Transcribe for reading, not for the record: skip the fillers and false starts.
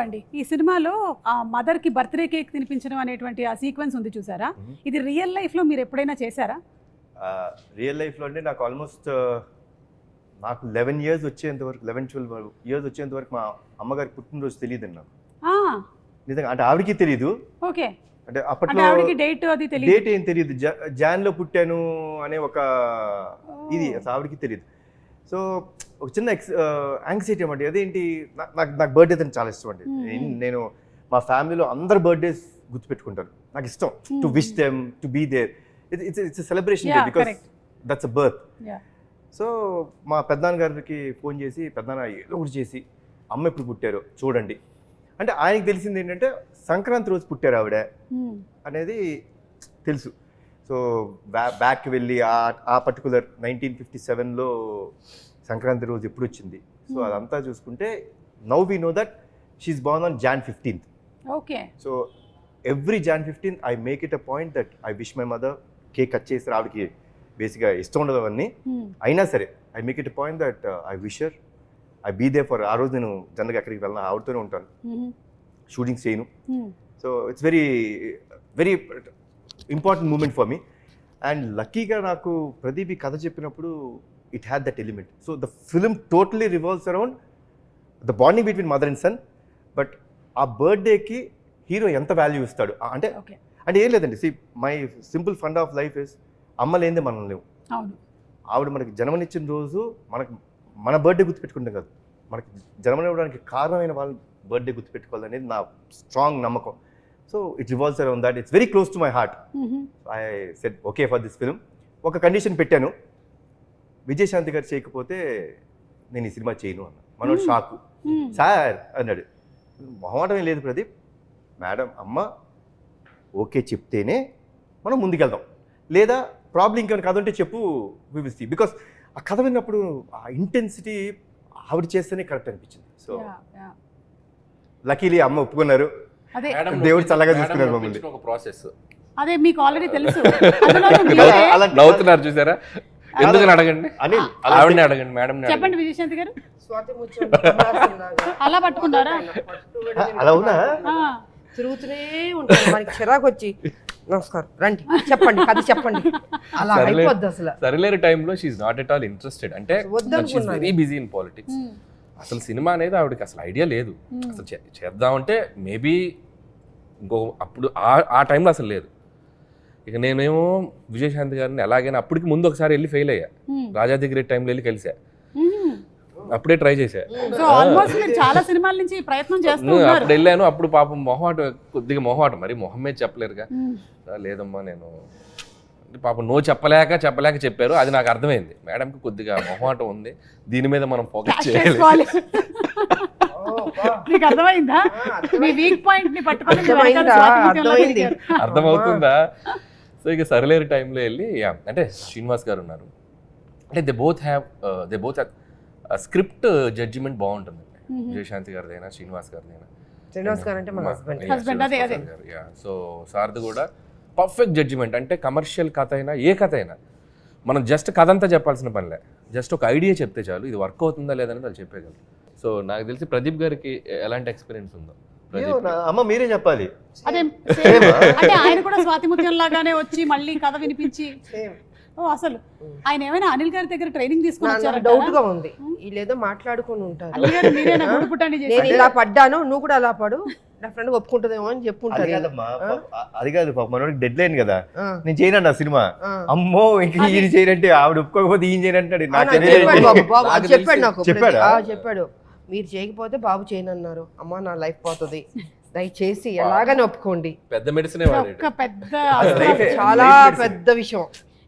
అండి ఈ సినిమాలో ఆ మదర్ కి బర్త్డే కేక్ తినిపించడం అనేటువంటి ఆ సీక్వెన్స్ ఉంది చూసారా? ఇది రియల్ లైఫ్ లో మీరు ఎప్పుడైనా చేశారా? రియల్ లైఫ్లో అంటే నాకు ఆల్మోస్ట్ నాకు 11 ఇయర్స్ వచ్చేంత వరకు 11-12 ఇయర్స్ వచ్చేంత వరకు మా అమ్మగారి పుట్టినరోజు తెలియదు నాకు నిజంగా. అంటే ఆవిడకి తెలియదు. ఓకే, అంటే అప్పట్లో ఆవిడకి డేట్ అది తెలియదు. డేట్ ఏం తెలియదు. జాన్లో పుట్టాను అనే ఒక ఇది ఆవిడకి తెలియదు. సో ఒక చిన్న యాంగ్జైటీ అన్నమాట. అదేంటి నాకు బర్త్డే అని చాలా ఇష్టం అండి. నేను మా ఫ్యామిలీలో అందరు బర్త్డేస్ గుర్తుపెట్టుకుంటాను. నాకు ఇష్టం to wish them to be there. It's celebration day because that's a birth. So మా పెద్దనాన్న గారికి ఫోన్ చేసి, పెద్దనాన్న ఏదో ఒకటి చేసి అమ్మ ఎప్పుడు పుట్టారో చూడండి అంటే, ఆయనకి తెలిసింది ఏంటంటే సంక్రాంతి రోజు పుట్టారు ఆవిడ అనేది తెలుసు. సో బ్యాక్కి వెళ్ళి ఆ పర్టికులర్ 1957లో సంక్రాంతి రోజు ఎప్పుడు వచ్చింది, సో అదంతా చూసుకుంటే now we know that she's born on Jan 15th. Okay, so every Jan 15th I make it a point that I wish my mother. Cake cut చేసి ఆవిడకి బేసిక్గా ఇష్టం ఉండదు అవన్నీ, అయినా సరే I make it a point that I wish her, I be there for. ఆ రోజు నేను జనరల్గా ఎక్కడికి వెళ్ళినా ఆవిడతోనే ఉంటాను, షూటింగ్స్ చేయను. So it's very very important moment for me. And లక్కీగా నాకు ప్రదీప్ ఈ కథ చెప్పినప్పుడు it had that element. So the film totally revolves around the bonding between mother and son. But ఆ బర్త్డేకి హీరో ఎంత వాల్యూ ఇస్తాడు అంటే అంటే ఏం లేదండి. See my simple fund of life is అమ్మ లేనిదే మనం లేవు. ఆవిడ మనకి జన్మనిచ్చిన రోజు మన బర్త్డే గుర్తుపెట్టుకుంటాం కదా, మనకి జన్మనివ్వడానికి కారణమైన వాళ్ళ బర్త్డే గుర్తుపెట్టుకోవాలనేది నా స్ట్రాంగ్ నమ్మకం. So it revolves around that. It's very close to my heart. I said okay for this film. ఒక కండిషన్ పెట్టాను, విజయశాంతి గారు చేయకపోతే నేను ఈ సినిమా చేయను అన్న. మనోడు షాకు. సార్ అన్నాడు, మొహమాటమే లేదు ప్రదీప్, మేడం అమ్మ ఓకే చెప్తేనే మనం ముందుకెళ్దాం, లేదా ప్రాబ్లం ఇంకేమైనా కథ ఉంటే చెప్పు, వి విల్ సీ. బికాస్ ఆ కథ విన్నప్పుడు ఆ ఇంటెన్సిటీ ఆవిడ చేస్తేనే కరెక్ట్ అనిపించింది. సో లక్కీలీ అమ్మ ఒప్పుకున్నారు, దేవుడు చల్లగా చూసుకున్నారు మమ్మల్ని. ఒక ప్రాసెస్ అదే మీకు ఆల్రెడీ తెలుసు. నవ్వుతున్నారు చూసారా? ఎందుకు అడగండి, ఆవిడని అడగండి, మేడం చెప్పండి. విజయశాంతి గారు అలా పట్టుకున్నారా? అలా ఉన్నా తిరుగుతూనే ఉంటారు, మనకి చిరాకు వచ్చి నమస్కారం రండి చెప్పండి కథ చెప్పండి, అలా అయిపోద్ది అసలు. సరిలేరు టైంలో she's not at all interested. అంటే వెరీ బిజీ ఇన్ పాలిటిక్స్. అసలు సినిమా అనేది ఆవిడకి అసలు ఐడియా లేదు. అసలు చేద్దామంటే మేబీ ఇంకో అప్పుడు ఆ టైంలో అసలు లేదు. ఇక నేనేమో విజయశాంతి గారిని ఎలాగైనా అప్పటికి ముందు ఒకసారి వెళ్ళి ఫెయిల్ అయ్యా, రాజాదిగిరి టైంలో వెళ్ళి కలిసా, అప్పుడే ట్రై చేశా. అప్పుడు వెళ్ళాను. అప్పుడు పాపం కొద్దిగా మొహమాటం, మరి మొహమే చెప్పలేరుగా. లేదమ్మా నేను పాపం నో చెప్పలేక చెప్పారు. అది నాకు అర్థమైంది, మేడంకి కొద్దిగా మొహమాటం ఉంది, దీని మీద మనం ఫోకస్ చేయాలి. అర్థమవుతుందా? సో ఇక సరిలేరు టైంలో వెళ్ళి అంటే శ్రీనివాస్ గారు ఉన్నారు, అంటే they both have script judgement బాగుంటుంది. విజయశాంతి గారిదైనా శ్రీనివాస్ గారిదైనా. శ్రీనివాస్ గారు అంటే మన హస్బెండ్. సో సార్ది కూడా పర్ఫెక్ట్ జడ్జిమెంట్. అంటే కమర్షియల్ కథ అయినా ఏ కథ అయినా మనం జస్ట్ కథ అంతా చెప్పాల్సిన పనిలే, జస్ట్ ఒక ఐడియా చెప్తే చాలు, ఇది వర్క్ అవుతుందా లేదని వాళ్ళు చెప్పేయగలరు. సో నాకు తెలిసి ప్రదీప్ గారికి ఎలాంటి ఎక్స్పీరియన్స్ ఉందో అమ్మ మీరే చెప్పాలి. అదే ఆయన కూడా స్వాతి ముత్యం లాగానే వచ్చి మళ్ళీ కథ వినిపించి. అసలు ఆయన ఏమైనా అనిల్ గారి దగ్గర ట్రైనింగ్ తీసుకుని డౌట్ గా ఉంది, వీళ్ళేదో మాట్లాడుకుని ఉంటారు. నేను ఇలా పడ్డాను నువ్వు కూడా అలా పడు, నా ఫ్రెండ్ ఒప్పుకుంటుందేమో అని చెప్పుంటారు. అది కాదు మనోడికి డెడ్ లైన్ కదా, నేను చేయనండి ఆ సినిమా. అమ్మో ఇంక ఈయన చేయనంటే ఆవిడ ఒప్పుకోకపోతే ఈయన చేయనంటాడు. చెప్పాడు మీరు చేయకపోతే బాబు చేయనన్నారు. అమ్మా నా లైఫ్ పోతుంది, దయచేసి ఎలాగని ఒప్పుకోండి. పెద్ద మెడిసిన్, చాలా పెద్ద విషయం.